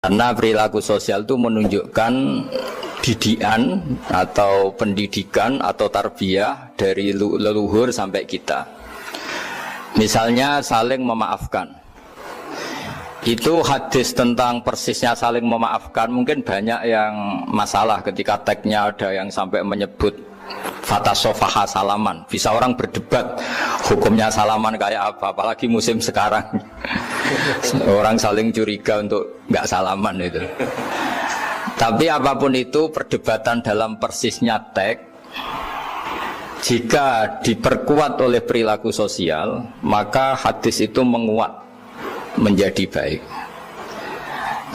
Karena perilaku sosial itu menunjukkan didikan atau pendidikan atau tarbiyah dari leluhur sampai kita. Misalnya saling memaafkan. Itu hadis tentang persisnya saling memaafkan mungkin banyak yang masalah ketika teksnya ada yang sampai menyebut fatasofaha salaman. Bisa orang berdebat hukumnya salaman kayak apa, apalagi musim sekarang. Orang saling curiga untuk nggak salaman itu. Tapi apapun itu perdebatan dalam persisnya teks, jika diperkuat oleh perilaku sosial, maka hadis itu menguat menjadi baik.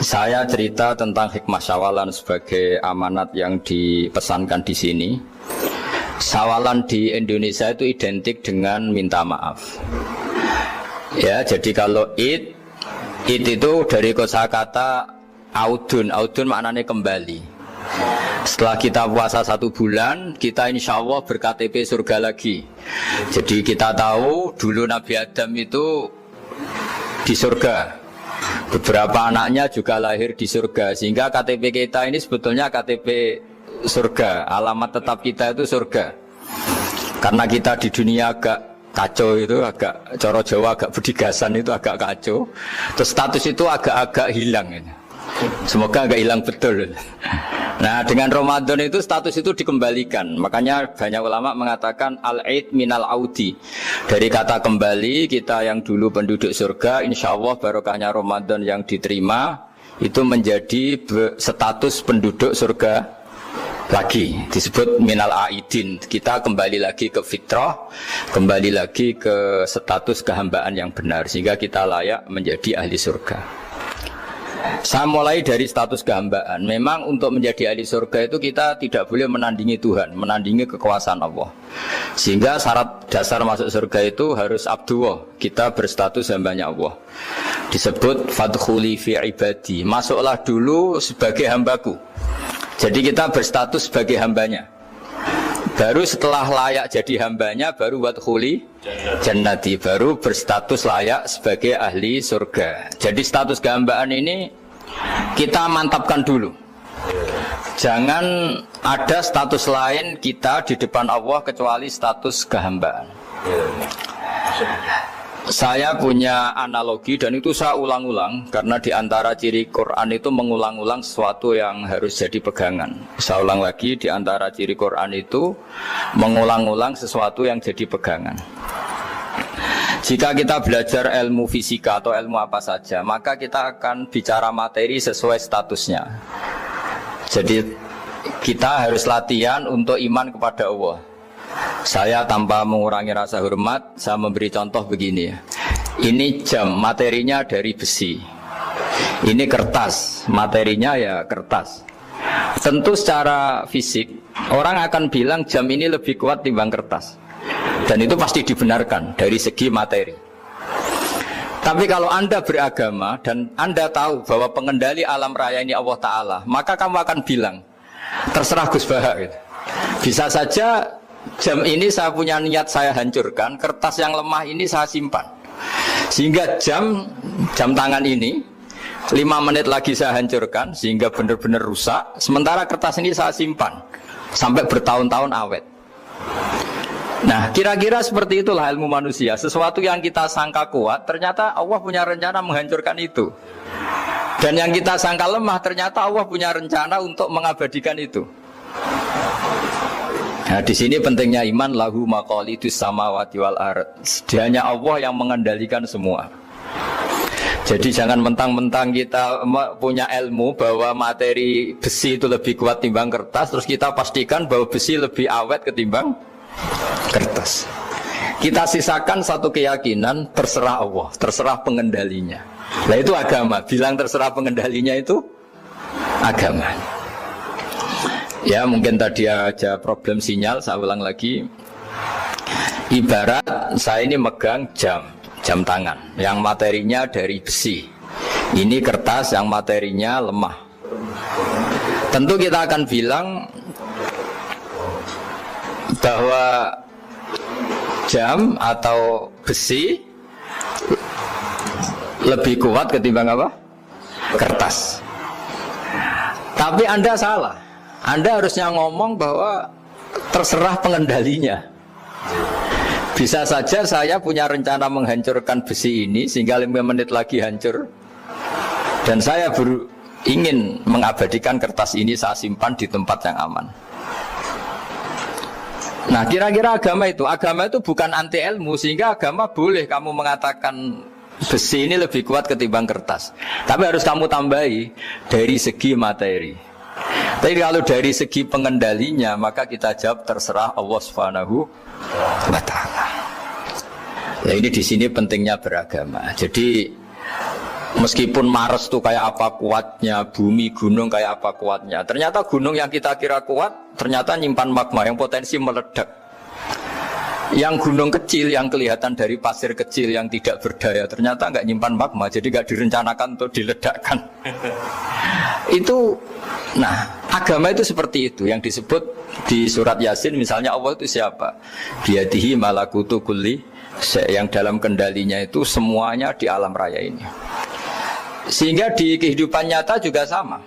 Saya cerita tentang hikmah syawalan sebagai amanat yang dipesankan di sini. Syawalan di Indonesia itu identik dengan minta maaf. Ya, jadi kalau id itu dari kosakata audun maknanya kembali. Setelah kita puasa 1 bulan, kita insya Allah ber-KTP surga lagi. Jadi kita tahu dulu Nabi Adam itu di surga, beberapa anaknya juga lahir di surga, sehingga KTP kita ini sebetulnya KTP surga. Alamat tetap kita itu surga. Karena kita di dunia agak kacau, itu agak coro Jawa, agak bedigasan, itu agak kacau. Terus status itu agak-agak hilang ini. Semoga agak hilang betul. Nah, dengan Ramadan itu status itu dikembalikan. Makanya banyak ulama mengatakan al-aid minal audi. Dari kata kembali, kita yang dulu penduduk surga, insya Allah barokahnya Ramadan yang diterima itu menjadi status penduduk surga lagi, disebut minal aidin. Kita kembali lagi ke fitrah, kembali lagi ke status kehambaan yang benar, sehingga kita layak menjadi ahli surga. Saya mulai dari status kehambaan. Memang untuk menjadi ahli surga itu kita tidak boleh menandingi Tuhan, menandingi kekuasaan Allah. Sehingga syarat dasar masuk surga itu harus abdullah, kita berstatus hambanya Allah. Disebut fadkhuli fi ibadi, masuklah dulu sebagai hambaku. Jadi kita berstatus sebagai hambanya. Baru setelah layak jadi hambanya, baru wadkhuli jannati, baru berstatus layak sebagai ahli surga. Jadi status kehambaan ini kita mantapkan dulu. Jangan ada status lain kita di depan Allah kecuali status kehambaan. Saya punya analogi dan itu saya ulang-ulang karena di antara ciri Quran itu mengulang-ulang sesuatu yang harus jadi pegangan. Saya ulang lagi, di antara ciri Quran itu mengulang-ulang sesuatu yang jadi pegangan. Jika kita belajar ilmu fisika atau ilmu apa saja, maka kita akan bicara materi sesuai statusnya. Jadi kita harus latihan untuk iman kepada Allah. Saya tanpa mengurangi rasa hormat, saya memberi contoh begini ya. Ini jam, materinya dari besi. Ini kertas, materinya ya kertas. Tentu secara fisik, orang akan bilang jam ini lebih kuat timbang kertas. Dan itu pasti dibenarkan dari segi materi. Tapi kalau Anda beragama dan Anda tahu bahwa pengendali alam raya ini Allah Ta'ala, maka kamu akan bilang, terserah Gus Baha gitu. Bisa saja jam ini saya punya niat saya hancurkan, kertas yang lemah ini saya simpan. Sehingga jam tangan ini 5 menit lagi saya hancurkan sehingga benar-benar rusak. Sementara kertas ini saya simpan sampai bertahun-tahun awet. Nah, kira-kira seperti itulah ilmu manusia. Sesuatu yang kita sangka kuat, ternyata Allah punya rencana menghancurkan itu. Dan yang kita sangka lemah, ternyata Allah punya rencana untuk mengabadikan itu. Nah, di sini pentingnya iman, lahu maqalidus samawati wal ard. Hanya Allah yang mengendalikan semua. Jadi jangan mentang-mentang kita punya ilmu bahwa materi besi itu lebih kuat timbang kertas, terus kita pastikan bahwa besi lebih awet ketimbang kertas. Kita sisakan satu keyakinan, terserah Allah, terserah pengendalinya. Nah itu agama, bilang terserah pengendalinya itu agama. Ya mungkin tadi aja problem sinyal, saya ulang lagi. Ibarat saya ini megang jam tangan yang materinya dari besi. Ini kertas yang materinya lemah. Tentu kita akan bilang bahwa jam atau besi lebih kuat ketimbang apa? Kertas. Tapi Anda salah. Anda harusnya ngomong bahwa terserah pengendalinya. Bisa saja saya punya rencana menghancurkan besi ini sehingga 5 menit lagi hancur. Dan saya ingin mengabadikan kertas ini, saya simpan di tempat yang aman. Nah, kira-kira agama itu bukan anti ilmu, sehingga agama boleh kamu mengatakan besi ini lebih kuat ketimbang kertas. Tapi harus kamu tambahi dari segi materi. Tapi kalau dari segi pengendalinya, maka kita jawab terserah Allah Subhanahu wa Ta'ala. Nah, ini di sini pentingnya beragama. Jadi meskipun Mars itu kayak apa kuatnya, bumi, gunung kayak apa kuatnya, ternyata gunung yang kita kira kuat ternyata nyimpan magma yang potensi meledak. Yang gunung kecil yang kelihatan dari pasir kecil yang tidak berdaya ternyata nggak nyimpan magma, jadi nggak direncanakan untuk diledakkan. Itu, nah agama itu seperti itu yang disebut di surat Yasin misalnya, Allah itu siapa? Biyadihi malakutu kulli, yang dalam kendalinya itu semuanya di alam raya ini. Sehingga di kehidupan nyata juga sama.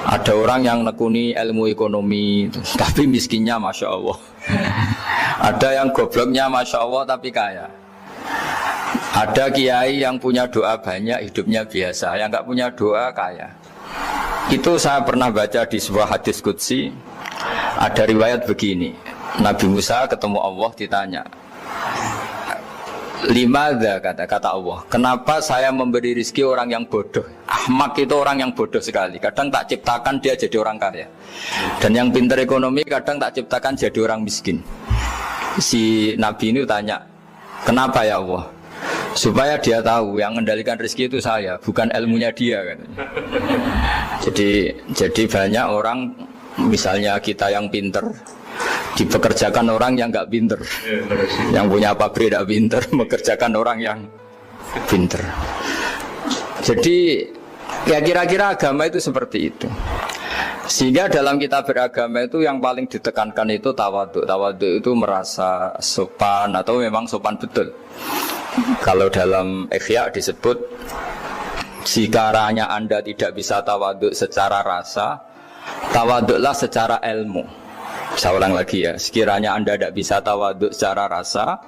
Ada orang yang nekuni ilmu ekonomi tapi miskinnya Masya Allah. Ada yang gobloknya Masya Allah tapi kaya. Ada kiai yang punya doa banyak, hidupnya biasa. Yang gak punya doa kaya. Itu saya pernah baca di sebuah hadis qudsi. Ada riwayat begini, Nabi Musa ketemu Allah, ditanya, Limadha, kata Allah, kenapa saya memberi rezeki orang yang bodoh? Ahmak itu orang yang bodoh sekali. Kadang tak ciptakan dia jadi orang kaya. Dan yang pintar ekonomi kadang tak ciptakan jadi orang miskin. Si Nabi ini tanya, kenapa ya Allah? Supaya dia tahu yang mengendalikan rezeki itu saya, bukan ilmunya dia, katanya. Jadi banyak orang, misalnya kita yang pintar dipekerjakan orang yang nggak pinter, yang punya pabrik tidak pinter, mengerjakan orang yang pinter. Jadi ya kira-kira agama itu seperti itu. Sehingga dalam kita beragama itu yang paling ditekankan itu tawadhu. Tawadhu itu merasa sopan atau memang sopan betul. Kalau dalam Ihya disebut, sekiranya Anda tidak bisa tawadhu secara rasa, tawadhulah secara ilmu. Saya ulang lagi ya, sekiranya Anda tidak bisa tawadhu secara rasa,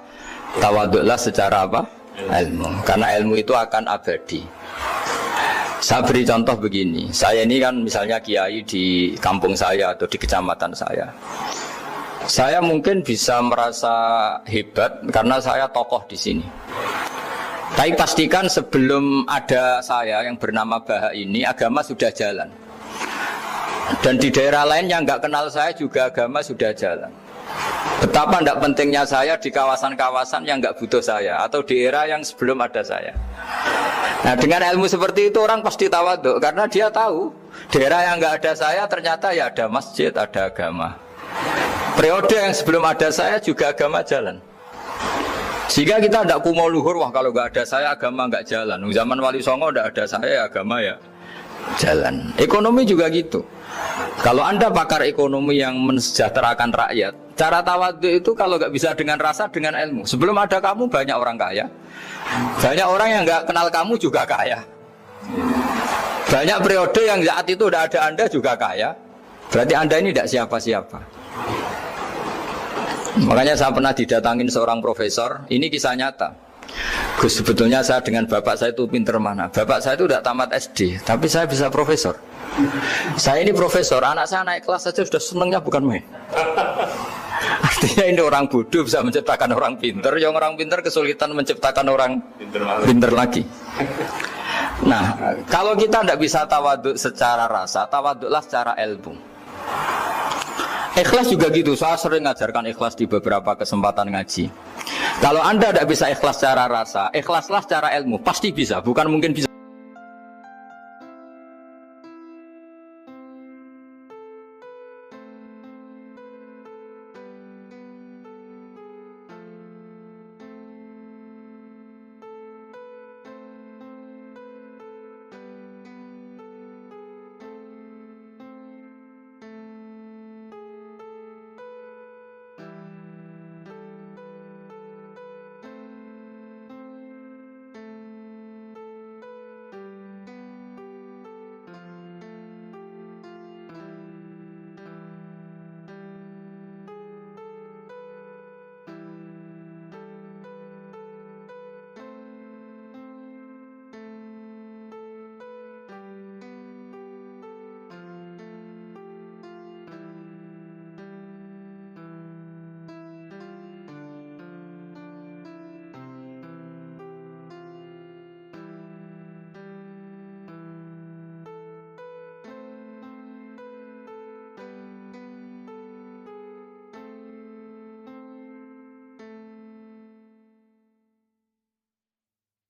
tawadhulah secara apa? Ilmu. Karena ilmu itu akan abadi. Saya beri contoh begini, saya ini kan misalnya kiai di kampung saya atau di kecamatan saya. Saya mungkin bisa merasa hebat karena saya tokoh di sini. Tapi pastikan sebelum ada saya yang bernama Baha ini, agama sudah jalan. Dan di daerah lain yang nggak kenal saya juga agama sudah jalan. Betapa tidak pentingnya saya di kawasan-kawasan yang nggak butuh saya, atau di era yang sebelum ada saya. Nah, dengan ilmu seperti itu orang pasti tawadhu, karena dia tahu daerah yang nggak ada saya ternyata ya ada masjid, ada agama. Periode yang sebelum ada saya juga agama jalan. Sehingga kita tidak kumo luhur, wah kalau nggak ada saya agama nggak jalan. Zaman Wali Songo tidak ada saya agama ya jalan. Ekonomi juga gitu. Kalau Anda pakar ekonomi yang mensejahterakan rakyat, cara tawadhu itu kalau nggak bisa dengan rasa, dengan ilmu. Sebelum ada kamu banyak orang kaya, banyak orang yang nggak kenal kamu juga kaya. Banyak periode yang saat itu udah ada Anda juga kaya. Berarti Anda ini tidak siapa-siapa. Makanya saya pernah didatangin seorang profesor. Ini kisah nyata. Gus, sebetulnya saya dengan bapak saya itu pinter mana? Bapak saya itu tidak tamat SD, tapi saya bisa profesor. Saya ini profesor, anak saya naik kelas saja sudah senangnya bukan main. Artinya ini orang bodoh bisa menciptakan orang pinter, yang orang pinter kesulitan menciptakan orang pinter lagi. Nah, kalau kita tidak bisa tawadhu secara rasa, tawadhulah secara ilmu. Ikhlas juga gitu, saya sering ngajarkan ikhlas di beberapa kesempatan ngaji. Kalau Anda tidak bisa ikhlas secara rasa, ikhlaslah secara ilmu, pasti bisa, bukan mungkin bisa.